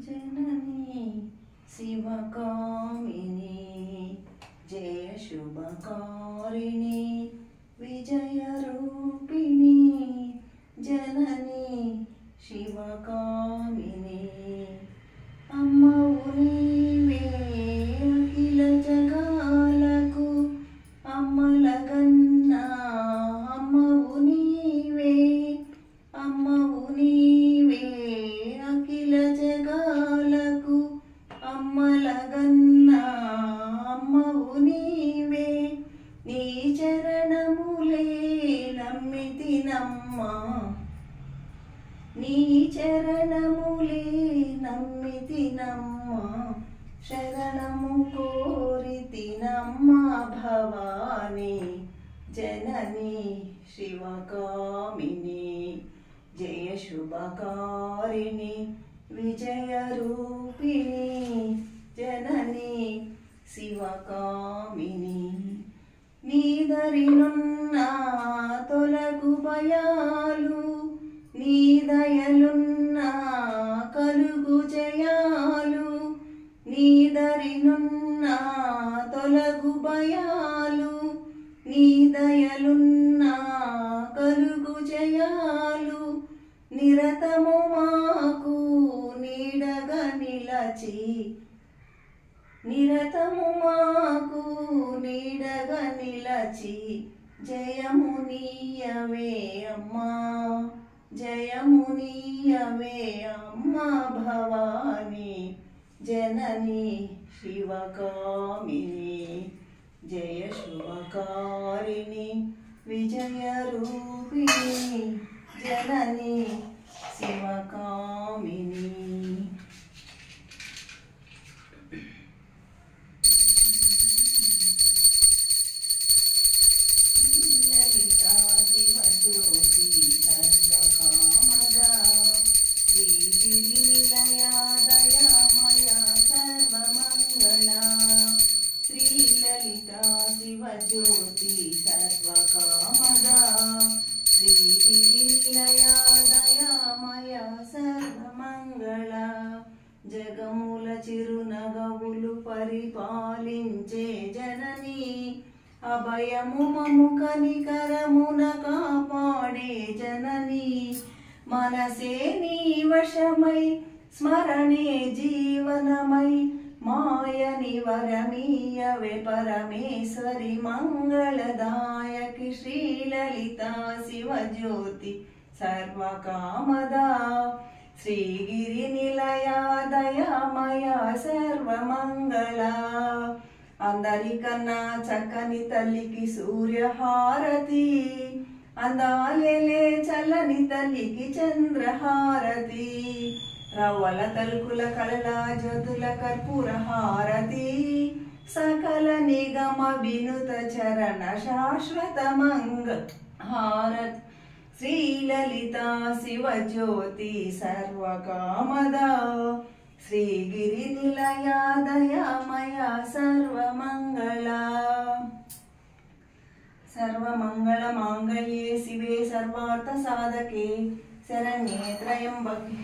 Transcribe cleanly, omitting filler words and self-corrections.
जननी शिवकामिनी जय शुभकारिणी विजयरूपिणी जननी शिवकामिनी अम्मवु नीवे अखिल जगालकु अम्मलगन्ना अम्मवु नीवे अम्मवु नीवे अखिल जगालकु अम्मलगन्ना अम्मवु नीवे नी चरणमुले नम्मितिनम्मा नी चरणमुले नम्मितिनम्मा शरणमु कोरितिनम्मा भवानी जननी शिवकामिनी जय शुभकारिणी विजयरूपिणी जननी शिवकामिनी नीदरिनुन्ना तोलगु भयालु नी दयलुन्ना कलुगु जयालु नीदरिनुन्ना तोलगु भयालु नी दयलुन्ना कलुगु जयालु निरतमु माकु नीडगा निलची निरतमु माकु नीडगा निलची जयमु नीयवे अम्मा जयमु नीयवे अम्मा भवानी जननी शिवकामिनी जय शुभकारिणी विजयरूपिणी जननी शिवकामिनी ललिता शिवज्योति सर्वकामदा श्रीगिरिनिलया दयामया सर्वमङ्गला श्रीललिता शिवज्योति सर्वकामदा श्रीगिरिनिलया दयामया सर्वमङ्गला जगमुल चिरुनगवुलु परिपालिंचे जननी अभयमु ममु कनिकरमुन कापाडे जननी मनसे नी वशमै स्मरणे जीवनमै मायनि वरमीयवे परमेश्वरि मंगलदायकि श्रीललिता शिवज्योति सर्वकामदा श्रीगिरिनिलया दयामया सर्वमंगला అందరికన్నా చక్కని తల్లికి సూర్యహారతి అందాలే చల్లని తల్లికి చంద్రహారతి రవ్వల తలుకుల కళల జ్యోతుల కర్పూర హారతి సకల నిగమ వినుత చరణ శాశ్వత మంగ హారతి శ్రీలలితా శివజ్యోతి సర్వకామదా श्रीगिरिनिलया दयामया सर्वमङ्गला सर्वमङ्गलमाङ्गल्ये शिवे सर्वार्थसाधके शरण्ये त्र्यम्बके